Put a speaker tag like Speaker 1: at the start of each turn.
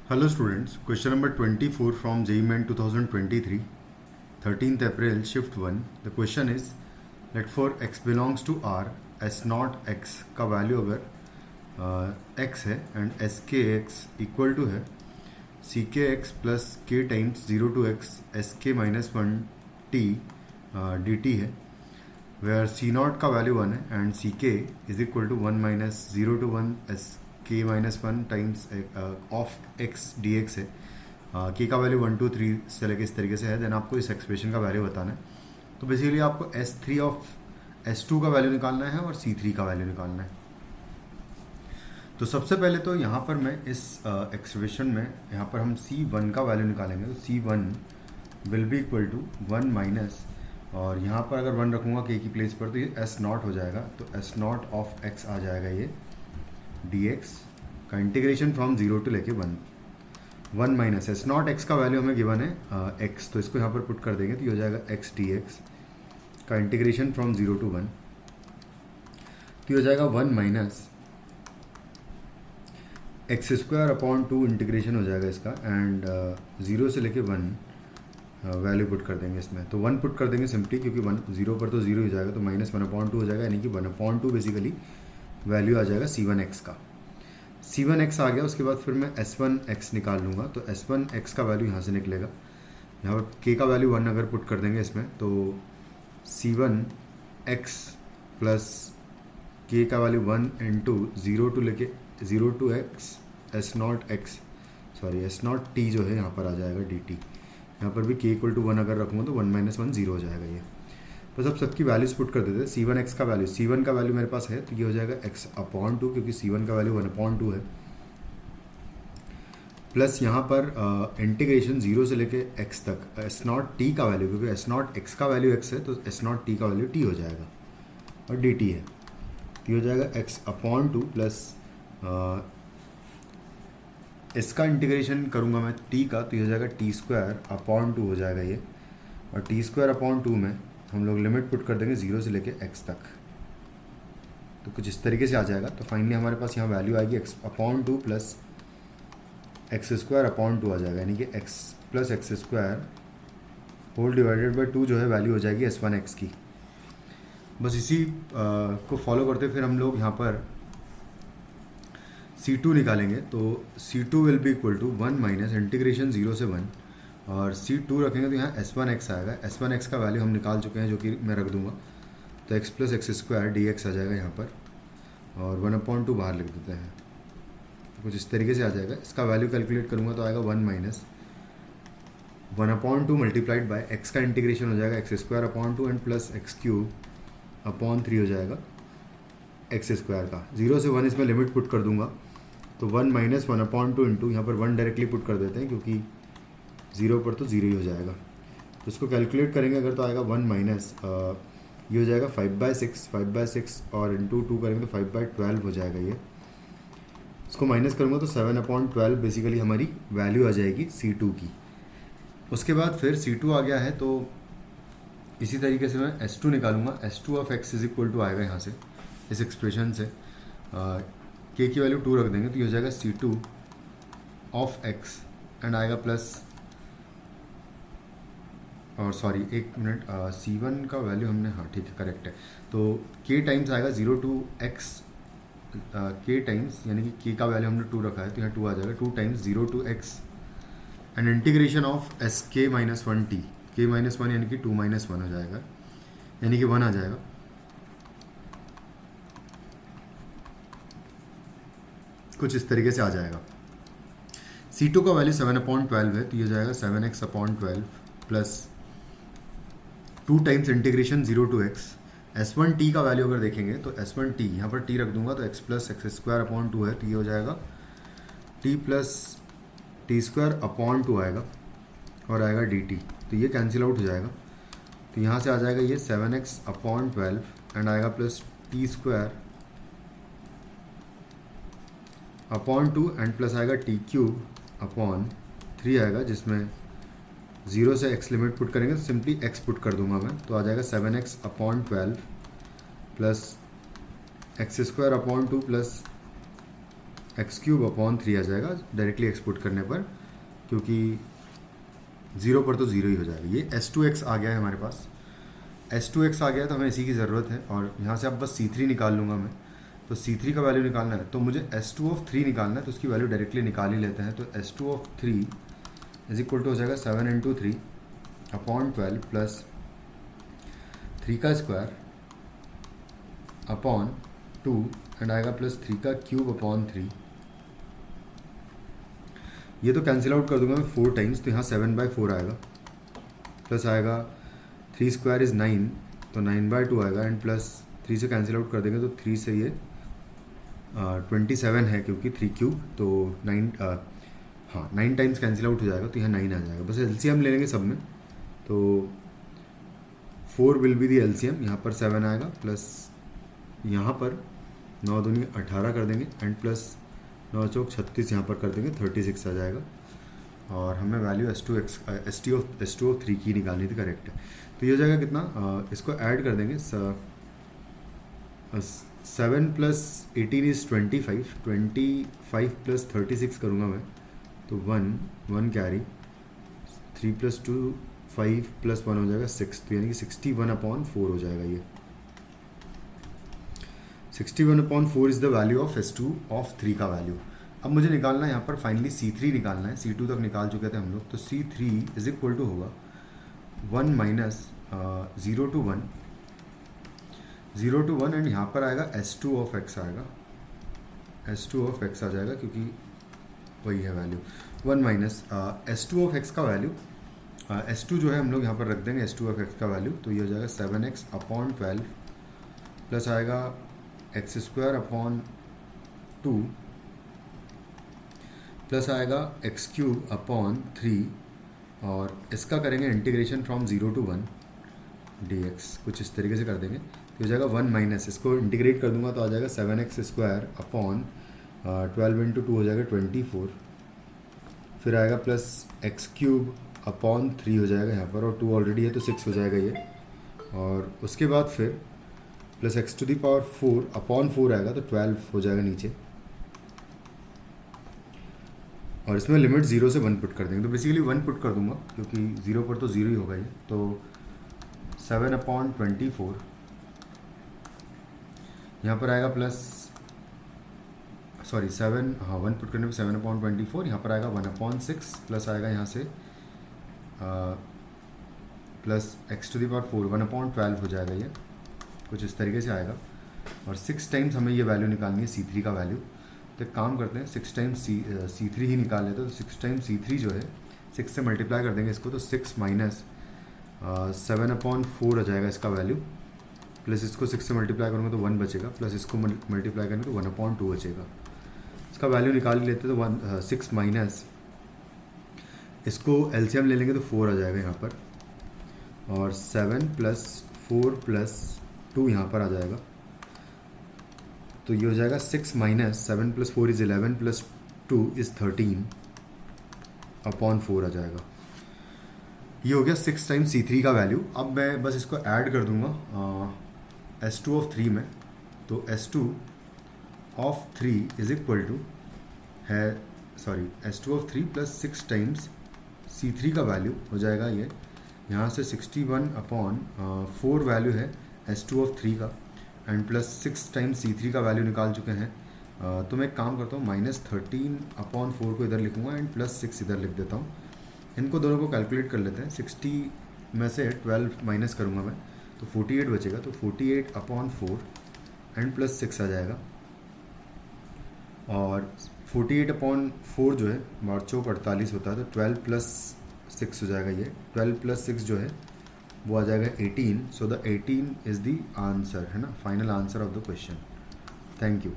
Speaker 1: Hello students, question number 24 from JEE Main 2023, 13th April, shift 1. The question is, let for x belongs to R, S naught x का value अगर x है and S K X equal to है C K X plus K times 0 to x S K minus one T D T है, where C naught का value 1 है and C K is equal to 1 minus 0 to 1 S K minus one times of X D X है. K का value 1 2 3 से लेके इस तरीके से है. देन आपको इस एक्सप्रेशन का वैल्यू बताना है. तो बेसिकली आपको S3 ऑफ S2 का वैल्यू निकालना है और C3 का वैल्यू निकालना है. तो सबसे पहले तो यहाँ पर मैं इस एक्सप्रेशन में यहाँ पर हम C1 का वैल्यू निकालेंगे. तो C1 will be equal to 1 minus, और यहाँ पर अगर 1 रखूँगा के की प्लेस पर तो ये S नॉट हो जाएगा. तो S नॉट ऑफ x आ जाएगा ये dx का इंटीग्रेशन फ्रॉम 0 टू लेके 1 माइनस S नॉट x का वैल्यू हमें गिवन है x, तो इसको यहाँ पर पुट कर देंगे तो ये हो जाएगा x dx का इंटीग्रेशन फ्रॉम 0 to 1. तो ये हो जाएगा 1 minus x square upon 2 integration हो जाएगा इसका, एंड 0 से लेके 1 वैल्यू पुट कर देंगे इसमें. तो 1 पुट कर देंगे सिंपली, क्योंकि 0 पर तो 0 हो जाएगा, तो माइनस 1/2 हो जाएगा, यानी कि 1/2 बेसिकली वैल्यू आ जाएगा C1x का. C1x आ गया. उसके बाद फिर मैं S1x निकाल लूँगा. तो S1x का वैल्यू यहाँ से निकलेगा. यहाँ पर k का वैल्यू 1 अगर पुट कर देंगे इसमें, तो C1x प्लस k का वैल्यू 1 इंटू 0 टू लेके 0 to x S not t जो है यहाँ पर आ जाएगा dt. यहाँ पर भी k इक्वल टू 1 अगर रखूँगा तो 1 माइनस 1 0 हो जाएगा ये. बस अब सबकी वैल्यूज पुट कर देते हैं. C1x का वैल्यू, C1 का वैल्यू मेरे पास है तो ये हो जाएगा x/2, क्योंकि C1 का वैल्यू 1/2 है, प्लस यहाँ पर इंटीग्रेशन 0 से लेके x तक S नॉट t का वैल्यू, क्योंकि S नॉट x का वैल्यू x है तो S नॉट t का वैल्यू t हो जाएगा और dt है. तो ये हो जाएगा x/2 प्लस इसका इंटीग्रेशन करूँगा मैं t का, तो ये हो जाएगा t²/2 हो जाएगा ये, और t²/2 में हम लोग लिमिट पुट कर देंगे 0 से लेके x तक. तो कुछ इस तरीके से आ जाएगा. तो फाइनली हमारे पास यहाँ वैल्यू आएगी x/2 प्लस x²/2 आ जाएगा, यानी कि x plus x² whole divided by 2 जो है वैल्यू हो जाएगी S1x की. बस इसी को फॉलो करते फिर हम लोग यहाँ पर C2 निकालेंगे. तो C2 will be equal to 1 minus integration 0 से 1, और C2 रखेंगे तो यहाँ S1x आएगा. S1x का वैल्यू हम निकाल चुके हैं, जो कि मैं रख दूंगा. तो x प्लस x² dx आ जाएगा यहाँ पर, और 1/2 बाहर लिख देते हैं. तो कुछ इस तरीके से आ जाएगा. इसका वैल्यू कैलकुलेट करूँगा तो आएगा 1 माइनस 1/2 मल्टीप्लाइड बाय x का इंटीग्रेशन हो जाएगा x²/2 एंड प्लस x³ हो जाएगा x² का. 0 से 1 इसमें लिमिट पुट कर दूंगा, तो 1 माइनस 1/2 इंटू यहाँ पर 1 डायरेक्टली पुट कर देते हैं, क्योंकि 0 पर तो 0 ही हो जाएगा. तो इसको कैलकुलेट करेंगे अगर तो आएगा 1 माइनस ये हो जाएगा 5/6 और इंटू 2 करेंगे तो 5/12 हो जाएगा ये. इसको माइनस करूँगा तो 7/12 बेसिकली हमारी वैल्यू आ जाएगी C2 की. उसके बाद फिर C2 आ गया है, तो इसी तरीके से मैं S2 निकालूंगा. S2 of x is equal to आएगा यहाँ से, इस एक्सप्रेशन से k की वैल्यू 2 रख देंगे तो ये हो जाएगा C2 ऑफ x एंड आएगा प्लस, और सॉरी एक मिनट, C1 का वैल्यू हमने, हाँ ठीक है करेक्ट है. तो k टाइम्स आएगा 0 to x, k टाइम्स यानी कि k का वैल्यू हमने 2 रखा है तो यहाँ 2 आ जाएगा. 2 times 0 to x and integration of sk-1t, k-1 यानी कि 2-1 हो जाएगा, यानी कि 1 आ जाएगा. कुछ इस तरीके से आ जाएगा. C2 का वैल्यू 7/12 है तो ये जाएगा 7x/12 plus 2 times integration 0 to x. S1t का वैल्यू अगर देखेंगे तो S1t यहाँ पर t रख दूंगा तो x प्लस x²/2 है, तो ये हो जाएगा t प्लस t²/2 आएगा, और आएगा dt. तो ये कैंसिल आउट हो जाएगा. तो यहाँ से आ जाएगा ये 7x/12 एंड आएगा प्लस t²/2 एंड प्लस आएगा t³ आएगा, जिसमें 0 से x लिमिट पुट करेंगे तो सिंपली x पुट कर दूंगा मैं. तो आ जाएगा 7x/12 plus x² upon 2 plus x cube upon 3 आ जाएगा डायरेक्टली एक्सपोर्ट करने पर, क्योंकि 0 पर तो 0 ही हो जाएगा। ये S2x आ गया है हमारे पास, S2x आ गया है तो हमें इसी की ज़रूरत है, और यहाँ से अब बस C3 निकाल लूँगा मैं। तो C3 का वैल्यू निकालना है तो मुझे S2 निकालना है, तो उसकी वैल्यू डायरेक्टली निकाल ही लेते हैं। तो S2 इज इक्वल टू हो जाएगा 7 इंटू 3 अपॉन 12 प्लस 3 का स्क्वायर अपॉन 2 एंड आएगा प्लस 3 का क्यूब अपॉन 3। ये तो कैंसिल आउट कर दूंगा मैं 4 टाइम्स, तो यहाँ 7/4 आएगा, प्लस आएगा 3 स्क्वायर इज़ 9, तो 9/2 आएगा, एंड प्लस 3 से कैंसिल आउट कर देंगे तो 3 से ये 27 है, क्योंकि 3 क्यूब तो 9 टाइम्स कैंसिल आउट हो जाएगा, तो यहाँ 9 आ जाएगा। बस एलसीएम ले लेंगे सब में, तो 4 विल बी दी एलसीएम। यहाँ पर 7 आएगा, प्लस यहाँ पर 9 दूनी 18 कर देंगे, एंड प्लस 9 चौक 36 यहाँ पर कर देंगे, 36 आ जाएगा। और हमें वैल्यू S2 की निकालनी थी, करेक्ट है। तो ये हो जाएगा कितना, इसको ऐड कर देंगे, 7 प्लस 18 इज़ 25 प्लस 36 करूँगा मैं, तो 1 कैरी, 3 प्लस 2 5 प्लस 1 हो जाएगा 6, तो यानी कि 61/4 हो जाएगा। ये 61/4 is the value of S2 का वैल्यू। अब मुझे निकालना है यहाँ पर फाइनली C3 निकालना है, C2 तक निकाल चुके थे हम लोग, तो C3 इज इक्वल टू होगा 1 माइनस 0 to 1 एंड यहाँ पर आएगा S2 आएगा, S2 आ जाएगा, क्योंकि वही है वैल्यू 1 माइनस S2 का वैल्यू, S2 जो है हम लोग यहाँ पर रख देंगे S2 का वैल्यू, तो ये हो जाएगा 7x अपॉन 12 प्लस आएगा x² अपॉन 2 प्लस आएगा x³ अपॉन 3, और इसका करेंगे इंटीग्रेशन फ्रॉम 0 to 1 dx, कुछ इस तरीके से कर देंगे, तो हो जाएगा 1 माइनस, इसको इंटीग्रेट कर दूंगा तो आ जाएगा 7x² अपॉन 12 इंटू 2 हो जाएगा 24, फिर आएगा प्लस x³ अपॉन 3 हो जाएगा यहाँ पर, और 2 ऑलरेडी है तो 6 हो जाएगा ये, और उसके बाद फिर प्लस x⁴ अपॉन 4 आएगा तो 12 हो जाएगा नीचे, और इसमें लिमिट 0 से 1 पुट कर देंगे, तो बेसिकली 1 पुट कर दूंगा, क्योंकि 0 पर तो 0 ही होगा ये, तो 7/24 यहाँ पर आएगा प्लस 1 पुट करने पर 7/24, यहाँ पर आएगा 1/6 प्लस आएगा यहाँ से प्लस x⁴ 1/12 हो जाएगा, ये कुछ इस तरीके से आएगा, और 6 टाइम्स हमें ये वैल्यू निकालनी है C3 का वैल्यू। तो एक काम करते हैं, 6 टाइम्स C3 ही निकाल लेते हैं, तो 6 टाइम्स C3 जो है 6 से मल्टीप्लाई कर देंगे इसको, तो 6 माइनस 7/4 हो जाएगा इसका वैल्यू, प्लस इसको 6 से मल्टीप्लाई करूँगा तो 1 बचेगा, प्लस इसको मल्टीप्लाई करेंगे तो 1/2 बचेगा। इसका वैल्यू निकाल लेते हैं, तो 6 माइनस इसको एलसीएम ले लेंगे तो 4 आ जाएगा यहाँ पर, और 7 प्लस 4 प्लस 2 यहाँ पर आ जाएगा, तो ये हो जाएगा 6 minus 7 plus 4 is 11 plus 2 is 13/4 आ जाएगा। ये हो गया 6 टाइम्स C3 का वैल्यू। अब मैं बस इसको ऐड कर दूंगा S2 में, तो S2 इज इक्वल टू है S2 प्लस 6 टाइम्स C3 का वैल्यू हो जाएगा ये, यहाँ से 61/4 वैल्यू है S2 का, एंड प्लस 6 टाइम्स C3 का वैल्यू निकाल चुके हैं। तो मैं एक काम करता हूँ, -13/4 को इधर लिखूँगा एंड प्लस 6 इधर लिख देता हूँ। इनको दोनों को कैलकुलेट कर लेते हैं, 60 में से 12 माइनस करूँगा मैं तो 48 बचेगा, तो 48/4 एंड प्लस 6 आ जाएगा, और 48/4 जो है 8 48 होता है, तो 12 प्लस 6 हो जाएगा, ये 12 प्लस 6 जो है वो आ जाएगा 18। So the 18 is the answer, है ना, final answer of the question. Thank you.